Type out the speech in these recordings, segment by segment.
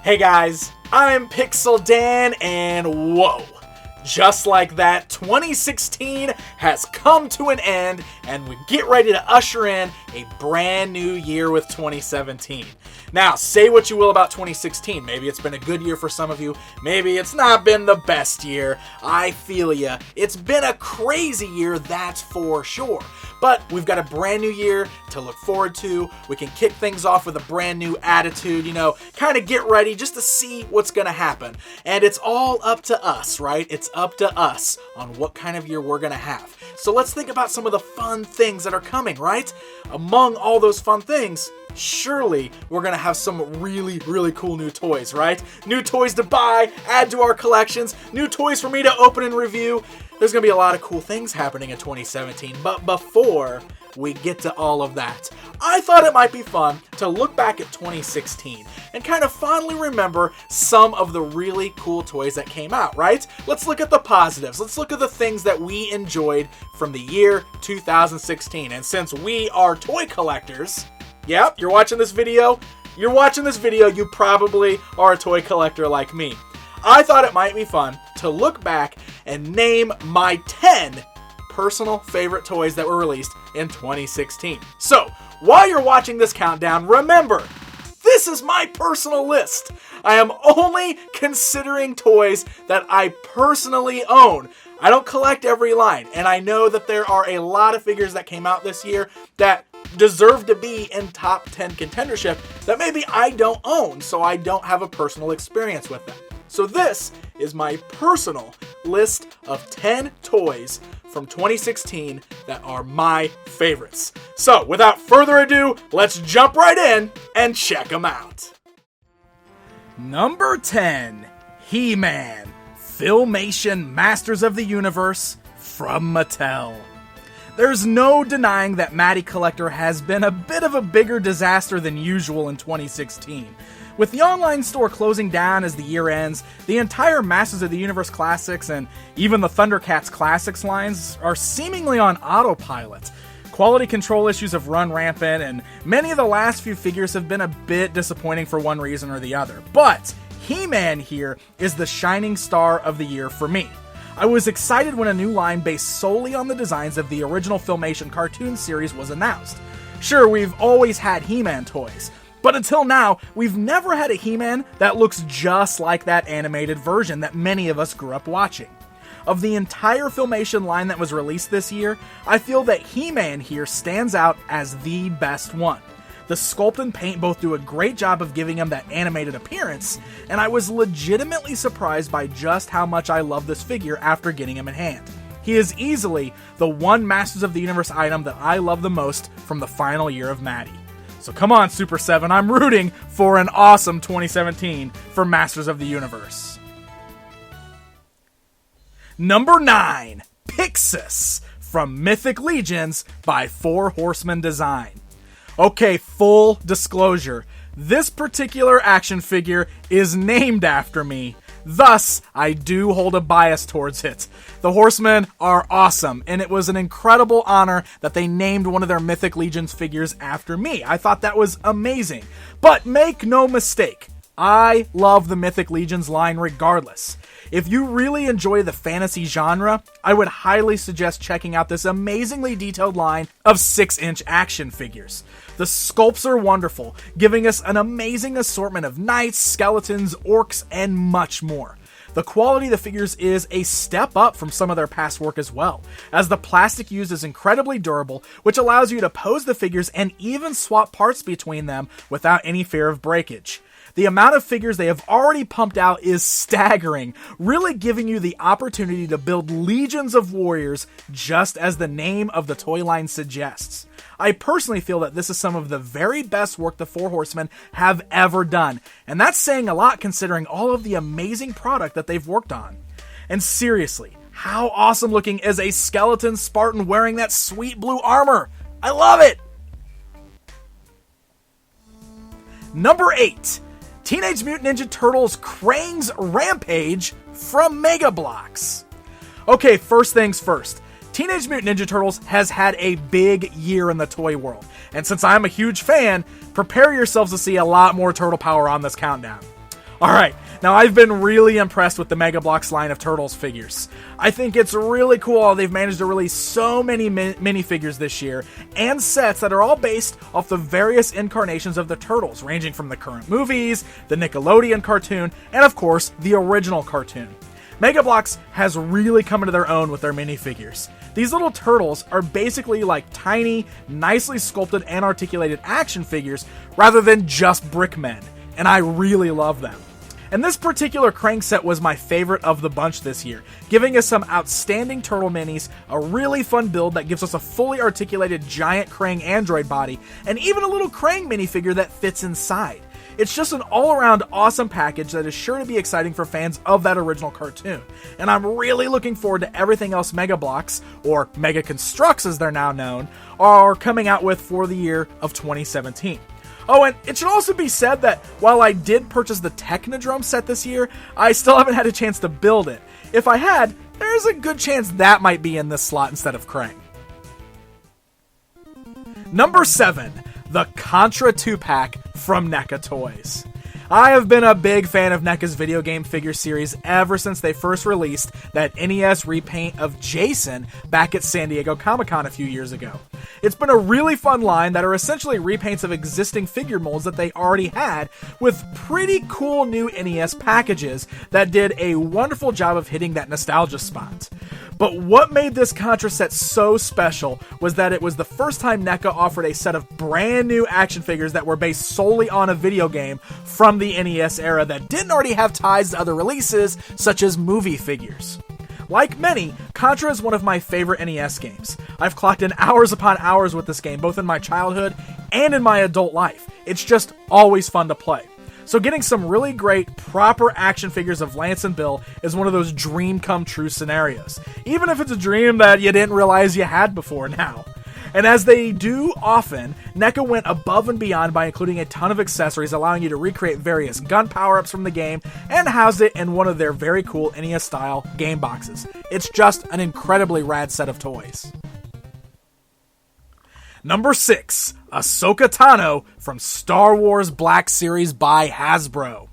Hey guys, I'm Pixel Dan, and whoa, just like that, 2016 has come to an end, and we get ready to usher in a brand new year with 2017. Now, say what you will about 2016. Maybe it's been a good year for some of you. Maybe it's not been the best year. I feel ya. It's been a crazy year, that's for sure. But we've got a brand new year to look forward to. We can kick things off with a brand new attitude, kind of get ready just to see what's going to happen. And it's all up to us, right? It's up to us on what kind of year we're going to have. So let's think about some of the fun things that are coming, right? Among all those fun things, surely we're going to have some really, really cool new toys, right? New toys to buy, add to our collections, new toys for me to open and review. There's going to be a lot of cool things happening in 2017, but before we get to all of that, I thought it might be fun to look back at 2016 and kind of fondly remember some of the really cool toys that came out, right? Let's look at the positives. Let's look at the things that we enjoyed from the year 2016. And since we are toy collectors, yep, you're watching this video, you probably are a toy collector like me. I thought it might be fun to look back and name my 10 personal favorite toys that were released in 2016. So, while you're watching this countdown, remember, this is my personal list. I am only considering toys that I personally own. I don't collect every line, and I know that there are a lot of figures that came out this year that deserve to be in top 10 contendership that maybe I don't own, so I don't have a personal experience with them. So this is my personal list of 10 toys from 2016 that are my favorites. So without further ado, let's jump right in and check them out. Number 10, HeMan, Filmation Masters of the Universe from Mattel. There's no denying that Matty Collector has been a bit of a bigger disaster than usual in 2016. With the online store closing down as the year ends, the entire Masters of the Universe Classics and even the Thundercats Classics lines are seemingly on autopilot. Quality control issues have run rampant, and many of the last few figures have been a bit disappointing for one reason or the other. But HeMan here is the shining star of the year for me. I was excited when a new line based solely on the designs of the original Filmation cartoon series was announced. Sure, we've always had HeMan toys, but until now, we've never had a HeMan that looks just like that animated version that many of us grew up watching. Of the entire Filmation line that was released this year, I feel that HeMan here stands out as the best one. The sculpt and paint both do a great job of giving him that animated appearance, and I was legitimately surprised by just how much I love this figure after getting him in hand. He is easily the one Masters of the Universe item that I love the most from the final year of Matty. So come on, Super 7, I'm rooting for an awesome 2017 for Masters of the Universe. Number 9, Pixis from Mythic Legions by 4 Horsemen Design. Okay, full disclosure, this particular action figure is named after me. Thus, I do hold a bias towards it. The Horsemen are awesome, and it was an incredible honor that they named one of their Mythic Legions figures after me. I thought that was amazing. But make no mistake, I love the Mythic Legions line regardless. If you really enjoy the fantasy genre, I would highly suggest checking out this amazingly detailed line of 6-inch action figures. The sculpts are wonderful, giving us an amazing assortment of knights, skeletons, orcs, and much more. The quality of the figures is a step up from some of their past work as well, as the plastic used is incredibly durable, which allows you to pose the figures and even swap parts between them without any fear of breakage. The amount of figures they have already pumped out is staggering, really giving you the opportunity to build legions of warriors just as the name of the toy line suggests. I personally feel that this is some of the very best work the 4 Horsemen have ever done, and that's saying a lot considering all of the amazing product that they've worked on. And seriously, how awesome looking is a skeleton Spartan wearing that sweet blue armor? I love it! Number 8. Teenage Mutant Ninja Turtles Krang's Rampage from Mega Bloks. Okay, first things first. Teenage Mutant Ninja Turtles has had a big year in the toy world, and since I'm a huge fan, prepare yourselves to see a lot more turtle power on this countdown. Alright, now I've been really impressed with the Mega Bloks line of Turtles figures. I think it's really cool how they've managed to release so many minifigures this year, and sets that are all based off the various incarnations of the Turtles, ranging from the current movies, the Nickelodeon cartoon, and of course, the original cartoon. Mega Bloks has really come into their own with their minifigures. These little turtles are basically like tiny, nicely sculpted and articulated action figures rather than just brick men, and I really love them. And this particular Krang set was my favorite of the bunch this year, giving us some outstanding turtle minis, a really fun build that gives us a fully articulated giant Krang android body, and even a little Krang minifigure that fits inside. It's just an all-around awesome package that is sure to be exciting for fans of that original cartoon, and I'm really looking forward to everything else Mega Bloks, or Mega Constructs as they're now known, are coming out with for the year of 2017. Oh, and it should also be said that while I did purchase the Technodrome set this year, I still haven't had a chance to build it. If I had, there's a good chance that might be in this slot instead of Krang. Number 7. The Contra 2-pack from NECA Toys. I have been a big fan of NECA's video game figure series ever since they first released that NES repaint of Jason back at San Diego Comic-Con a few years ago. It's been a really fun line that are essentially repaints of existing figure molds that they already had, with pretty cool new NES packages that did a wonderful job of hitting that nostalgia spot. But what made this Contra set so special was that it was the first time NECA offered a set of brand new action figures that were based solely on a video game from the NES era that didn't already have ties to other releases, such as movie figures. Like many, Contra is one of my favorite NES games. I've clocked in hours upon hours with this game, both in my childhood and in my adult life. It's just always fun to play. So getting some really great, proper action figures of Lance and Bill is one of those dream come true scenarios. Even if it's a dream that you didn't realize you had before now. And as they do often, NECA went above and beyond by including a ton of accessories, allowing you to recreate various gun power-ups from the game and house it in one of their very cool NES-style game boxes. It's just an incredibly rad set of toys. Number 6, Ahsoka Tano from Star Wars Black Series by Hasbro.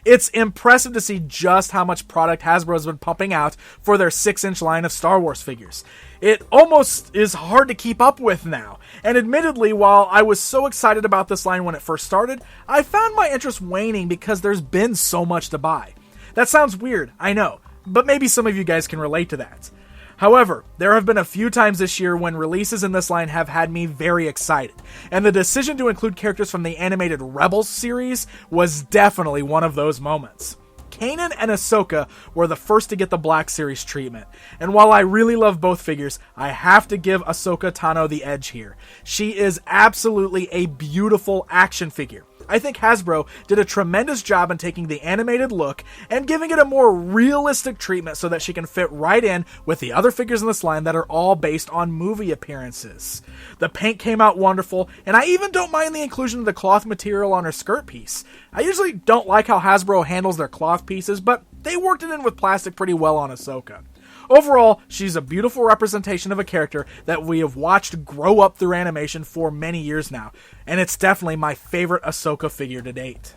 It's impressive to see just how much product Hasbro has been pumping out for their 6-inch line of Star Wars figures. It almost is hard to keep up with now, and admittedly, while I was so excited about this line when it first started, I found my interest waning because there's been so much to buy. That sounds weird, I know, but maybe some of you guys can relate to that. However, there have been a few times this year when releases in this line have had me very excited, and the decision to include characters from the animated Rebels series was definitely one of those moments. Kanan and Ahsoka were the first to get the Black Series treatment, and while I really love both figures, I have to give Ahsoka Tano the edge here. She is absolutely a beautiful action figure. I think Hasbro did a tremendous job in taking the animated look and giving it a more realistic treatment so that she can fit right in with the other figures in this line that are all based on movie appearances. The paint came out wonderful, and I even don't mind the inclusion of the cloth material on her skirt piece. I usually don't like how Hasbro handles their cloth pieces, but they worked it in with plastic pretty well on Ahsoka. Overall, she's a beautiful representation of a character that we have watched grow up through animation for many years now, and it's definitely my favorite Ahsoka figure to date.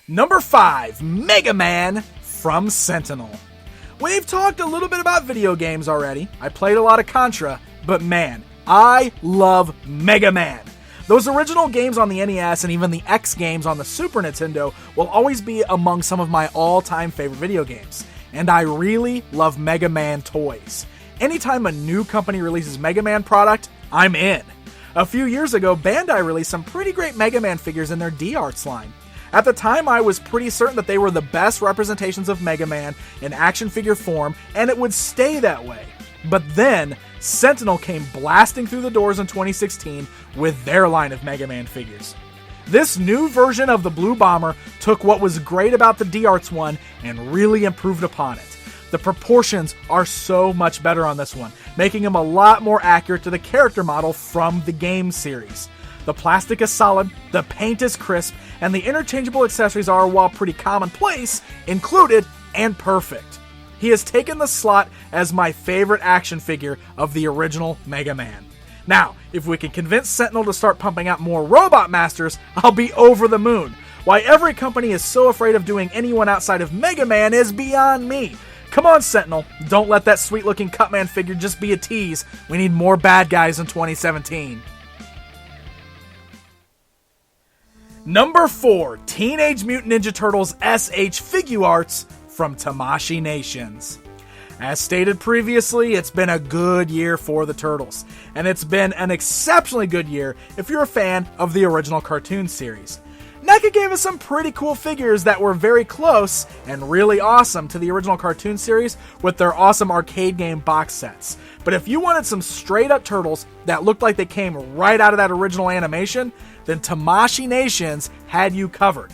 Number 5, Mega Man from Sentinel. We've talked a little bit about video games already. I played a lot of Contra, but man, I love Mega Man. Those original games on the NES and even the X games on the Super Nintendo will always be among some of my all-time favorite video games. And I really love Mega Man toys. Anytime a new company releases Mega Man product, I'm in. A few years ago, Bandai released some pretty great Mega Man figures in their D-Arts line. At the time, I was pretty certain that they were the best representations of Mega Man in action figure form, and it would stay that way. But then, Sentinel came blasting through the doors in 2016 with their line of Mega Man figures. This new version of the Blue Bomber took what was great about the D-Arts one and really improved upon it. The proportions are so much better on this one, making him a lot more accurate to the character model from the game series. The plastic is solid, the paint is crisp, and the interchangeable accessories are, while pretty commonplace, included and perfect. He has taken the slot as my favorite action figure of the original Mega Man. Now, if we can convince Sentinel to start pumping out more Robot Masters, I'll be over the moon. Why every company is so afraid of doing anyone outside of Mega Man is beyond me. Come on, Sentinel, don't let that sweet-looking Cutman figure just be a tease. We need more bad guys in 2017. Number 4, Teenage Mutant Ninja Turtles SH Figuarts from Tamashii Nations. As stated previously, it's been a good year for the Turtles, and it's been an exceptionally good year if you're a fan of the original cartoon series. NECA gave us some pretty cool figures that were very close and really awesome to the original cartoon series with their awesome arcade game box sets. But if you wanted some straight up Turtles that looked like they came right out of that original animation, then Tamashii Nations had you covered.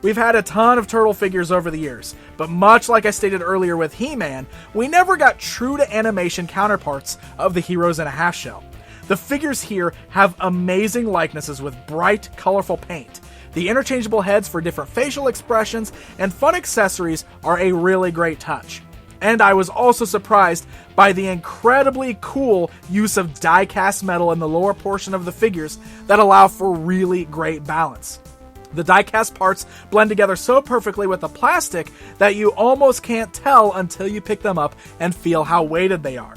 We've had a ton of Turtle figures over the years, but much like I stated earlier with HeMan, we never got true to animation counterparts of the Heroes in a Half Shell. The figures here have amazing likenesses with bright, colorful paint. The interchangeable heads for different facial expressions and fun accessories are a really great touch. And I was also surprised by the incredibly cool use of die-cast metal in the lower portion of the figures that allow for really great balance. The die-cast parts blend together so perfectly with the plastic that you almost can't tell until you pick them up and feel how weighted they are.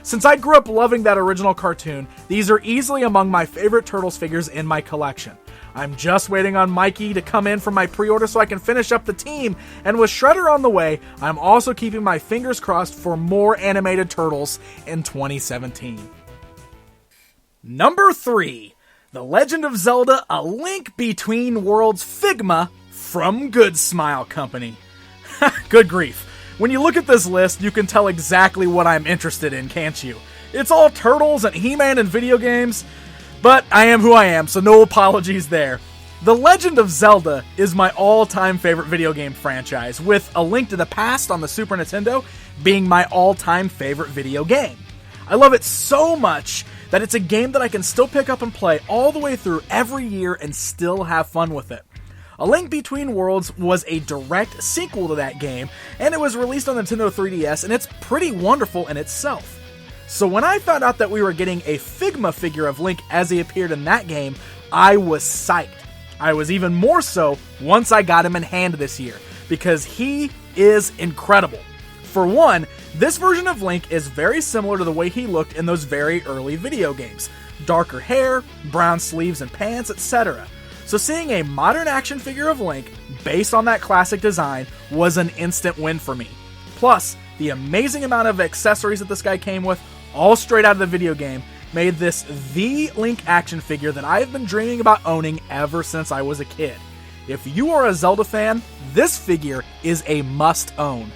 Since I grew up loving that original cartoon, these are easily among my favorite Turtles figures in my collection. I'm just waiting on Mikey to come in for my pre-order so I can finish up the team, and with Shredder on the way, I'm also keeping my fingers crossed for more animated Turtles in 2017. Number 3. The Legend of Zelda: A Link Between Worlds Figma from Good Smile Company. Good grief. When you look at this list, you can tell exactly what I'm interested in, can't you? It's all Turtles and He-Man and video games, but I am who I am, so no apologies there. The Legend of Zelda is my all-time favorite video game franchise, with A Link to the Past on the Super Nintendo being my all-time favorite video game. I love it so much that it's a game that I can still pick up and play all the way through every year and still have fun with it. A Link Between Worlds was a direct sequel to that game, and it was released on Nintendo 3DS, and it's pretty wonderful in itself. So when I found out that we were getting a Figma figure of Link as he appeared in that game, I was psyched. I was even more so once I got him in hand this year, because he is incredible. For one, this version of Link is very similar to the way he looked in those very early video games. Darker hair, brown sleeves and pants, etc. So seeing a modern action figure of Link based on that classic design was an instant win for me. Plus, the amazing amount of accessories that this guy came with, all straight out of the video game, made this the Link action figure that I have been dreaming about owning ever since I was a kid. If you are a Zelda fan, this figure is a must-own.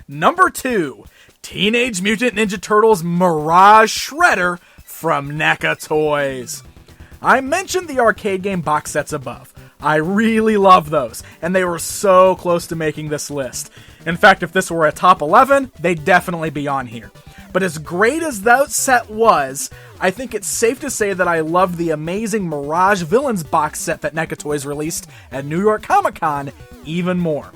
Number 2, Teenage Mutant Ninja Turtles Mirage Shredder from NECA Toys. I mentioned the arcade game box sets above. I really love those, and they were so close to making this list. In fact, if this were a top 11, they'd definitely be on here. But as great as that set was, I think it's safe to say that I loved the amazing Mirage Villains box set that NECA Toys released at New York Comic Con even more.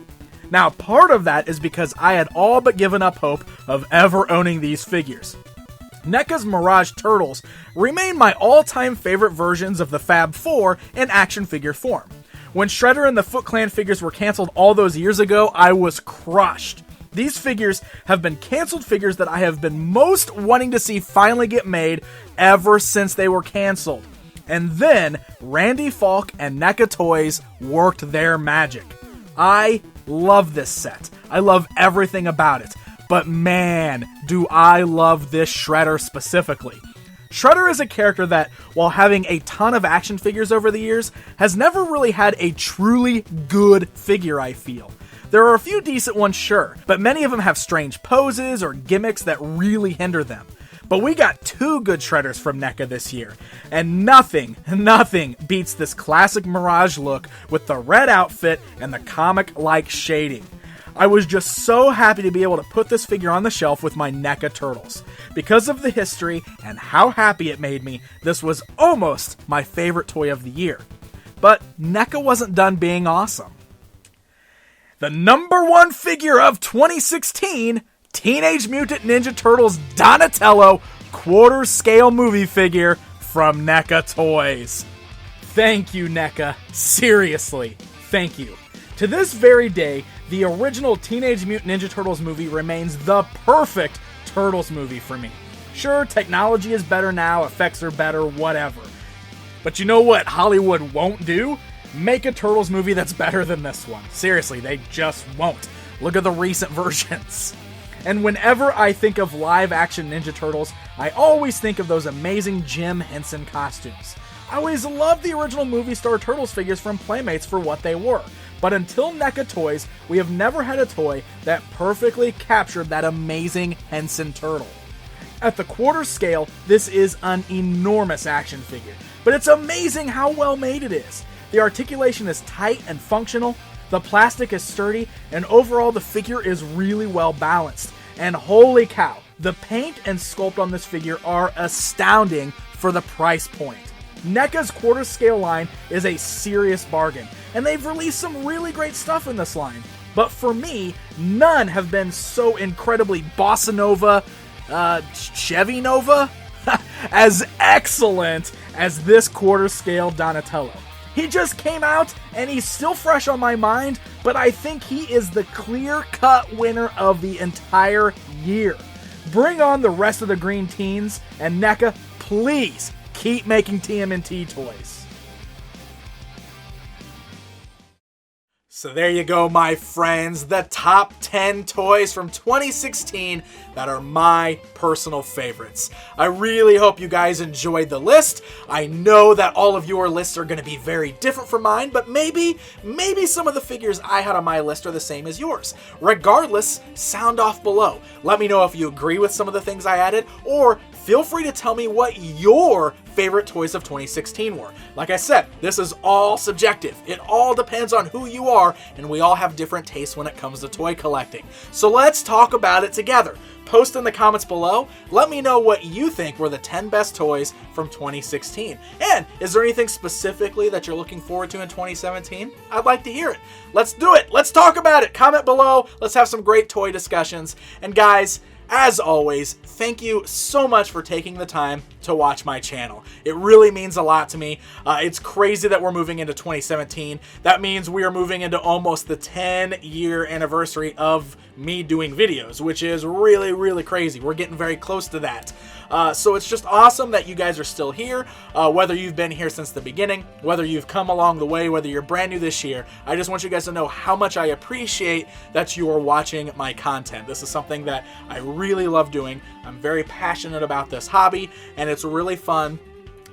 Now, part of that is because I had all but given up hope of ever owning these figures. NECA's Mirage Turtles remain my all-time favorite versions of the Fab Four in action figure form. When Shredder and the Foot Clan figures were canceled all those years ago, I was crushed. These figures have been canceled figures that I have been most wanting to see finally get made ever since they were canceled. And then, Randy Falk and NECA Toys worked their magic. I love this set. I love everything about it. But man, do I love this Shredder specifically. Shredder is a character that, while having a ton of action figures over the years, has never really had a truly good figure, I feel. There are a few decent ones, sure, but many of them have strange poses or gimmicks that really hinder them. But we got 2 good Shredders from NECA this year, and nothing beats this classic Mirage look with the red outfit and the comic-like shading. I was just so happy to be able to put this figure on the shelf with my NECA Turtles. Because of the history and how happy it made me, this was almost my favorite toy of the year. But NECA wasn't done being awesome. The number 1 figure of 2016, Teenage Mutant Ninja Turtles Donatello quarter scale movie figure from NECA Toys. Thank you, NECA. Seriously, thank you. To this very day, the original Teenage Mutant Ninja Turtles movie remains the perfect Turtles movie for me. Sure, technology is better now, effects are better, whatever. But you know what Hollywood won't do? Make a Turtles movie that's better than this one. Seriously, they just won't. Look at the recent versions. And whenever I think of live-action Ninja Turtles, I always think of those amazing Jim Henson costumes. I always loved the original movie star Turtles figures from Playmates for what they were. But until NECA Toys, we have never had a toy that perfectly captured that amazing Henson turtle. At the quarter scale, this is an enormous action figure, but it's amazing how well made it is. The articulation is tight and functional, the plastic is sturdy, and overall the figure is really well balanced. And holy cow, the paint and sculpt on this figure are astounding for the price point. NECA's quarter scale line is a serious bargain, and they've released some really great stuff in this line. But for me, none have been so incredibly bossa nova, Chevy Nova, as excellent as this quarter scale Donatello. He just came out and he's still fresh on my mind, but I think he is the clear-cut winner of the entire year. Bring on the rest of the Green Teens, and NECA, please keep making TMNT toys. So there you go, my friends, the top 10 toys from 2016 that are my personal favorites. I really hope you guys enjoyed the list. I know that all of your lists are going to be very different from mine, but maybe some of the figures I had on my list are the same as yours. Regardless, sound off below. Let me know if you agree with some of the things I added, or feel free to tell me what your favorite toys of 2016 were. Like I said, this is all subjective. It all depends on who you are, and we all have different tastes when it comes to toy collecting. So let's talk about it together. Post in the comments below. Let me know what you think were the 10 best toys from 2016. And is there anything specifically that you're looking forward to in 2017? I'd like to hear it. Let's do it. Let's talk about it. Comment below. Let's have some great toy discussions. And guys, as always, thank you so much for taking the time to watch my channel. It really means a lot to me. It's crazy that we're moving into 2017. That means we are moving into almost the 10-year anniversary of me doing videos, which is really, really crazy. We're getting very close to that. So it's just awesome that you guys are still here, whether you've been here since the beginning, whether you've come along the way, whether you're brand new this year. I just want you guys to know how much I appreciate that you are watching my content. This is something that I really love doing. I'm very passionate about this hobby, and it's really fun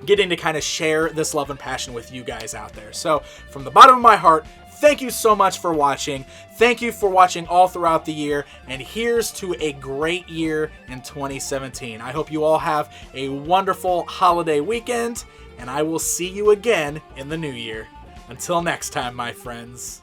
getting to kind of share this love and passion with you guys out there. So from the bottom of my heart, thank you so much for watching. Thank you for watching all throughout the year, and here's to a great year in 2017. I hope you all have a wonderful holiday weekend, and I will see you again in the new year. Until next time, my friends.